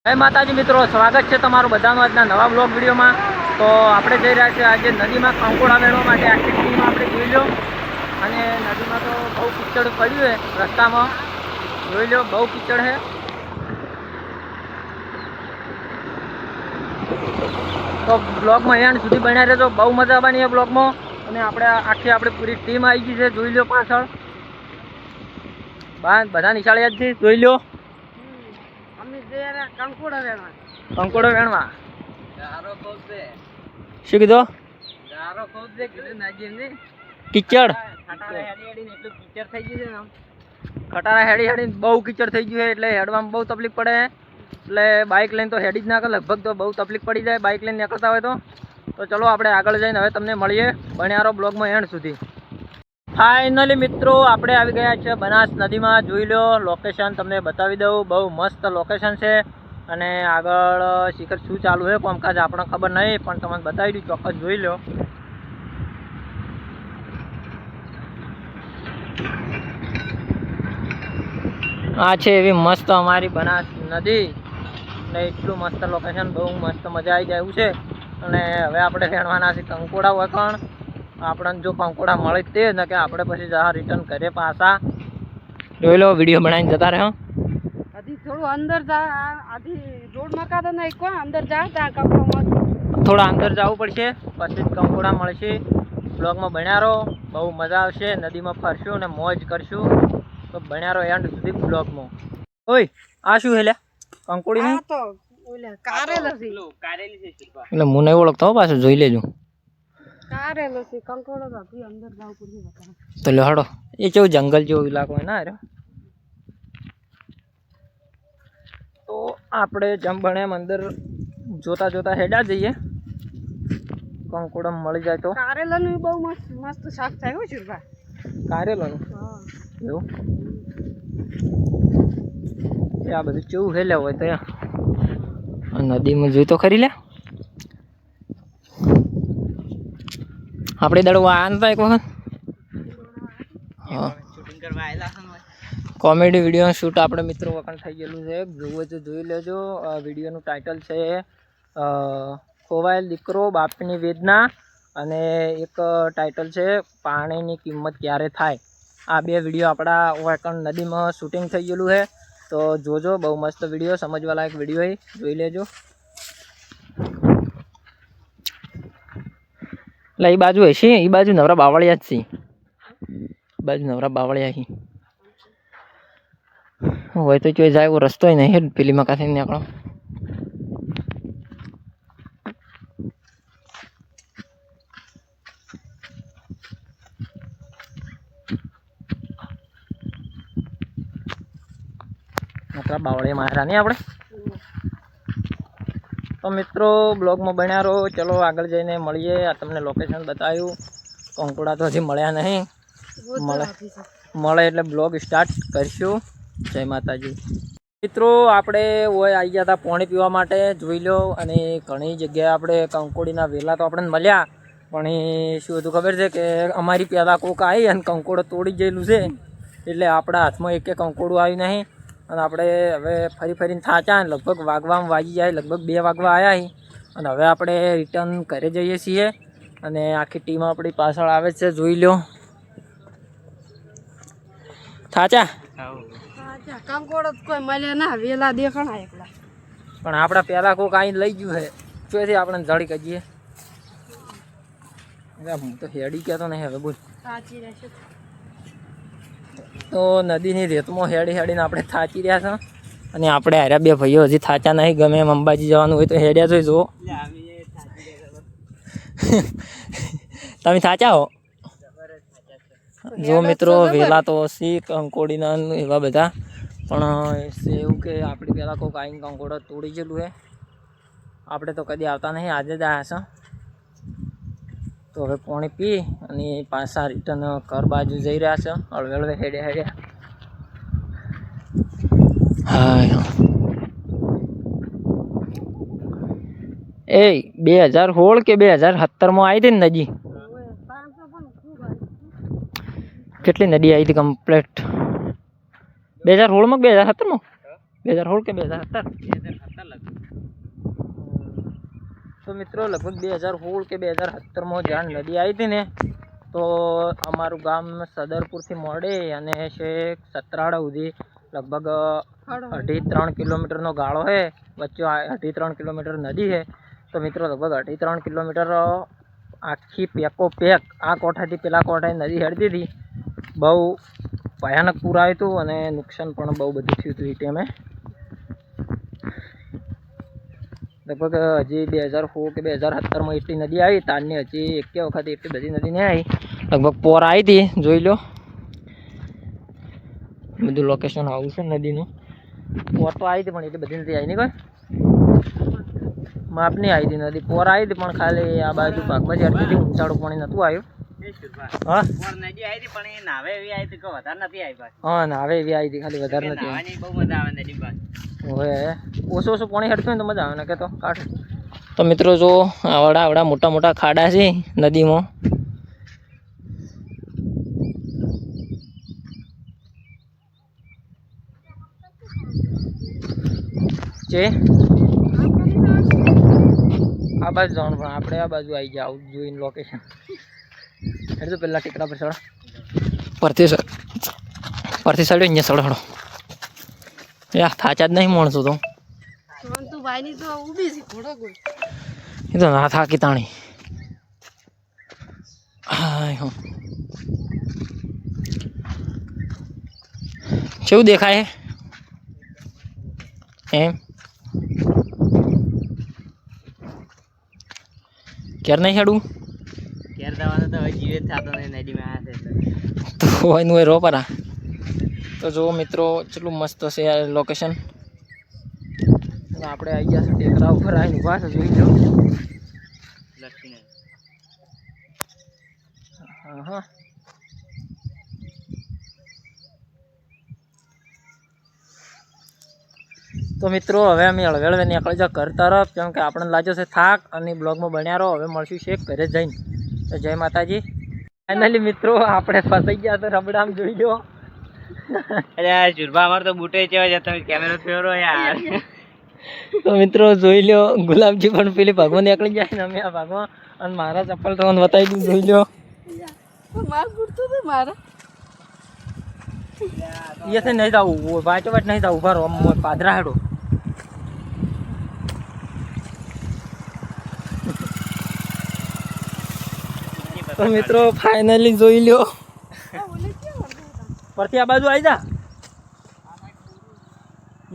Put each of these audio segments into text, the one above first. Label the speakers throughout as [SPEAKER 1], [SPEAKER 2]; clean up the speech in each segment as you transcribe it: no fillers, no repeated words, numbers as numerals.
[SPEAKER 1] જય માતાજી મિત્રો, સ્વાગત છે તમારું બધાનું આજના નવા બ્લોગ વિડીયોમાં। તો આપણે જઈ રહ્યા છીએ આજે નદીમાં કંકોડા મેળવવા માટે। આખી ટીમ આપણે જોઈ લો, અને નદીમાં તો બહુ કીચડ પડ્યું છે, રસ્તામાં જોઈ લો બહુ કીચડ છે। તો બ્લોગમાં એન્ડ સુધી બન્યા રહેજો, બહુ મજા આવવાની છે બ્લોગમાં। અને આપણી પૂરી ટીમ આવી ગઈ છે, જોઈ લો પાછળ બધા નિશાળિયા જ છે, જોઈ લો। કંકોડો વેણવા શું કીધું? કીચડ ખટારા હેડી હેડી બહુ કીચડ થઈ ગયું છે, એટલે હેડવામાં બહુ તકલીફ પડે। એટલે બાઇક લઈને તો હેડી જ નાખે, લગભગ તો બહુ તકલીફ પડી જાય બાઇક લઈને નીકળતા હોય તો ચલો આપણે આગળ જઈને હવે તમને મળીએ બન્યા રહો બ્લોગમાં એન્ડ સુધી। ફાઇનલી મિત્રો આપણે આવી ગયા છે બનાસ નદીમાં, જોઈ લો લોકેશન તમને બતાવી દઉં, બહુ મસ્ત લોકેશન છે। અને આગળ શિખર શું ચાલુ છે કામકાજ આપણને ખબર નહીં, પણ તમને બતાવી દઉં, ચોક્કસ જોઈ લો। આ છે એવી મસ્ત અમારી બનાસ નદી, ને એટલું મસ્ત લોકેશન, બહુ મસ્ત મજા આવી જાય એવું છે। અને હવે આપણે વેણવાના છે કંકોડા વખણ, આપણને જો કંકોડા મળે તે ને કે આપણે પછી જવા રિટર્ન કરીએ પાછા। જોઈ લો વિડીયો બનાવીને જતા રહે।
[SPEAKER 2] થોડું અંદર જા, આધી રોડ મકા નહીં કો અંદર જા, ત્યાં કંકોડા
[SPEAKER 1] થોડા અંદર જવું પડશે, પછી કંકોડા મળશે। બ્લોગમાં બન્યા રહો, બહુ મજા આવશે, નદીમાં ફરશું અને મોજ કરશું। તો બન્યા રહો એન્ડ સુધી બ્લોગમાં। ઓય આ શું હેલે કંકોડી નહીં?
[SPEAKER 2] તો ઓલે કારેલો છે,
[SPEAKER 1] એટલે હું નહીં ઓળખતો પાછું, જોઈ લેજો।
[SPEAKER 2] કારેલો છે કંકોડો, તો આધી અંદર જવું પડશે
[SPEAKER 1] તો લો હડો, એ કેવું જંગલ જેવો ઇલાકો હોય ના રે। તો આપણે જેમ બને એમ અંદર જોતા જોતા હેડા જઈએ, કંકોડા મળી જાય તો।
[SPEAKER 2] કારેલાનું બહુ મસ્ત મસ્ત શાક થાય હો ચુરભા,
[SPEAKER 1] કારેલાનું એવું આ બધું કેવું હેલ્યા હોય તો નદીમાં જોઈ તો ખરી લે। આપણે દડવા આનતા એક વખત કોમેડી વિડીયો શૂટ આપણે મિત્રો વખત થઈ ગયેલું છે, જોવું તો જોઈ લેજો। વિડીયોનું ટાઇટલ છે ખોવાયેલ દીકરો બાપની વેદના, અને એક ટાઇટલ છે પાણીની કિંમત ક્યારે થાય। આ બે વિડીયો આપણા વખત નદીમાં શૂટિંગ થઈ ગયેલું છે, તો જોજો, બહુ મસ્ત વિડીયો, સમજવા લાયક વિડીયો જોઈ લેજો। એટલે એ બાજુ હશે, એ બાજુ નવરા બાવળિયા જ છે, એ બાજુ નવરા બાવળિયા છે હોય તો જોઈ જાય એવો રસ્તો નહીં, પેલી મકાથી નીકળો। નકરા બાવળિયા મારા નહીં આપણે તો મિત્રો બ્લોગમાં બન્યા રહો, ચલો આગળ જઈને મળીએ। આ તમને લોકેશન બતાવ્યું, કંકોડા તો હજી મળ્યા નહીં, મળે એટલે બ્લોગ સ્ટાર્ટ કરીશું। જય માતાજી મિત્રો, આપણે ઓય આવી ગયા હતા પાણી પીવા માટે, જોઈ લો। અને ઘણી જગ્યાએ આપણે કંકોડીના વેલા તો આપણને મળ્યા, પણ એ શું હતું ખબર છે કે અમારી પહેલાં કોક આવી અને કંકોડો તોડી ગયેલું છે, એટલે આપણા હાથમાં એક કંકોડું આવ્યું નહીં। અને આપણે હવે ફરીને થાચા, લગભગ વાગવામાં વાગી જાય, લગભગ 2 વાગવા આવ્યા, અને હવે આપણે રિટર્ન ઘરે જઈએ છીએ। અને આખી ટીમ આપણી પાછળ આવે છે, જોઈ લો। થાચા
[SPEAKER 2] કંકોડો કોઈ મળે ના, વેલા દેખાણા એકલા,
[SPEAKER 1] પણ આપણા પહેલાં કોઈક આવીને લઈ ગયું છે, ચોથી આપણે જડી કજીએ હું તો હેડી કહેતો નહીં હવે બોલ।
[SPEAKER 2] સાચી રહેશે
[SPEAKER 1] તો નદીની રેતમાં હેડીને આપણે થાચી રહ્યા છે, અને આપણે હાર્યા બે ભાઈઓ હજી થાચા નહીં, ગમે એમ અંબાજી જવાનું હોય તો હેડ્યા જોઈ જુઓ। તમે થાચા હો જો મિત્રો, વેલા તો હસી કંકોડીના એવા બધા, પણ એવું કે આપણી પહેલાં કોઈક આવીને કંકોડો તોડી ગયેલું છે, આપણે તો કદી આવતા નહીં, આજે જ આવ્યા છે। તો હવે પાણી પી અને પાછા રિટર્ન ઘર બાજુ જઈ રહ્યા છે, હળવે હેડ્યા। હા એ 2016 કે 2017 આવી હતી ને નદી, કેટલી નદી આવી હતી કમ્પ્લીટ? 2016 માં 2017 માં 2016 કે 2017? મિત્રો લગભગ 2016 કે 2017માં જ્યાં નદી આવી હતી ને તો અમારું ગામ સદરપુરથી મોડે અને છેક સતરાડા સુધી લગભગ 2.5-3 કિલોમીટરનો ગાળો છે. વચ્ચે 2.5-3 કિલોમીટર નદી છે. તો મિત્રો લગભગ 2.5-3 કિલોમીટર આખી પેકો પેક આ કોઠાથી પેલા કોઠાએ નદી હેડતી હતી. બહુ ભયાનક પૂર આવ્યું હતું અને નુકસાન પણ બહુ બધું થયું હતું એ ટાઈમે. લગભગ હજી 2016 કે 2017માં એટલી નદી આવી. તારની હજી એકે વખત એટલી બધી નદી નહીં આવી. લગભગ પોર આવી હતી. જોઈ લો બધું લોકેશન આવું છે નદીનું. પોર તો આવી હતી પણ એટલી બધી નથી આવી નહીં કોઈ માપની આવી હતી નદી. પોર આવી હતી પણ ખાલી આ બાજુ ભાગમાં જ હેડતી હતી. ઊંચાળું પાણી નહોતું આવ્યું. હા નાવે એવી આવી હતી ખાલી વધારે નથી. હવે ઓછું ઓછું પાણી હેડતું હોય તો મજા આવે ને કે તો કાઢ. તો મિત્રો જો આવડા મોટા મોટા ખાડા છે નદીમાં. છે આ બાજુ જવાનું પણ આપણે આ બાજુ આવી જાય આવું જોઈને લોકેશન. એટલે તો પહેલાં ટેકરા પર ચડો પરથી ચડ્યો અહીંયા ચડો હડો. યા થાચા જ નહીં માણસો તો એ તો ના થાકી તાણી. હા કેવું દેખાય એમ ક્યારે નહીં હેડું તો એનું રો પરા. તો જુઓ મિત્રો કેટલું મસ્ત છે આ લોકેશન. આપણે આવી ગયા છે ટેકરા ઉપર આવીને ઉભા છે જોઈ લો. હા તો મિત્રો હવે અમે હળવે નીકળી જા ઘર તરફ. કેમ કે આપણને લાગ્યો છે થાક અને બ્લોગમાં બન્યા રહો. હવે મળશું શેક ઘરે જઈને. તો જય માતાજી. ફાઇનલી મિત્રો આપણે ફસાઈ ગયા તો રબડામ જોઈ લો.
[SPEAKER 3] અરે જુરબા અમાર તો બૂટે ચેવા જતા કેમેરો ફેરો યાર.
[SPEAKER 1] તો મિત્રો જોઈ લો ગુલાબજી પણ પેલી ભાગમાં નીકળી જાય ને અમે આ ભાગમાં. અને મારા ચપ્પલ તો બતાવી દઉં જોઈ લો. ये से नहीं था वो बाजू बात नहीं था ऊपर पादरा हेडो. તો મિત્રો ફાઇનલી જોઈ લ્યો પરથી આ બાજુ આવી જા.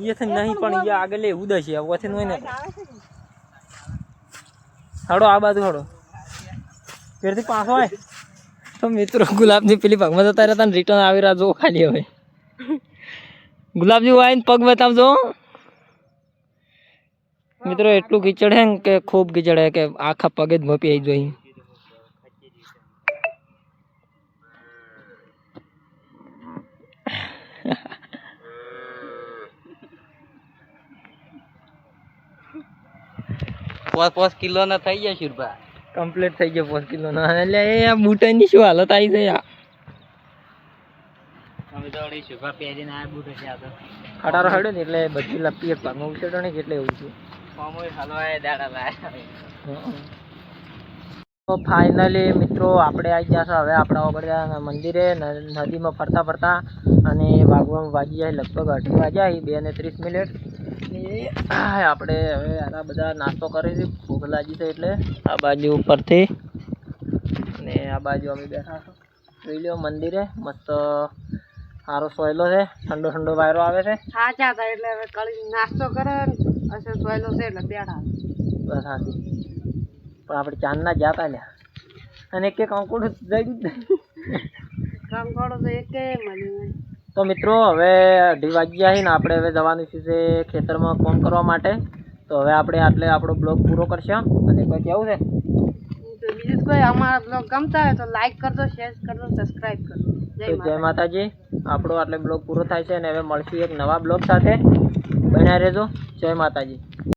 [SPEAKER 1] ये से नहीं પણ ये આગળ એવું જ છે ઓથી નોય ને હડો આ બાજુ હડો ફેરથી પાછો આય. તો મિત્રો ગુલાબજી પેલી ભાગમાં જતા રહેતા ને રિટર્ન આવી રહ્યા જો ખાલી. હવે ગુલાબજી આવીને પગ બતાવજો મિત્રો. એટલું કીચડ હે કે ખૂબ કીચડ હે કે આખા પગે જ મપી આવી જોઈ.
[SPEAKER 3] પોસ કિલો ના થઈ ગયા શુરબા.
[SPEAKER 1] કમ્પ્લીટ થઈ ગયો 5 કિલો નો. એટલે એ આ બૂટાની શું હાલત આવી છે યાર.
[SPEAKER 3] અમે તો ઓડી શુરબા પહેરીને આ બૂટ છે આ તો
[SPEAKER 1] ખટારો હડ્યો ને એટલે બધી લપી એક ભાગમાં ઉછેડો ને એટલે એવું છે.
[SPEAKER 3] ફોમોય હલવાય દાડા લાયા.
[SPEAKER 1] તો ફાઇનલી મિત્રો આપણે આવી ગયા છે હવે આપણા ઓગળ્યા મંદિરે નદીમાં ફરતા ફરતા. અને વાગવામાં વાગી જાય લગભગ 8 વાગ્યા 2:30. આપણે હવે આના બધા નાસ્તો કરીશું. ભૂખ લાગી છે એટલે આ બાજુ ઉપરથી અને આ બાજુ અમે બેઠા છો જોઈ લો મંદિરે. મસ્ત સારો સોયલો છે. ઠંડો ઠંડો વાયરો આવે છે.
[SPEAKER 2] સાચા હતા એટલે હવે કળી નાસ્તો કરે હશે સોયલો છે એટલે બેઠા.
[SPEAKER 1] બસ સાચી પણ આપણે ચાંદના જાતા લ્યા અને એક કંકોડું જઈ
[SPEAKER 2] કંકોડો તો એક મળ્યું.
[SPEAKER 1] તો મિત્રો હવે 2:30 વાગ્યા છે ને આપણે હવે જવાનું છે ખેતરમાં કામ કરવા માટે. તો હવે આપણે આટલે આપણો બ્લોગ પૂરો કરશે. અને કોઈ કેવું છે
[SPEAKER 2] બીજું કોઈ અમારા બ્લોગ ગમતા હોય તો લાઈક કરજો, શેર કરજો, સબસ્ક્રાઇબ કરજો.
[SPEAKER 1] જય માતાજી. આપણો આટલે બ્લોગ પૂરો થાય છે અને હવે મળશું એક નવા બ્લોગ સાથે. બન્યા રહેજો. જય માતાજી.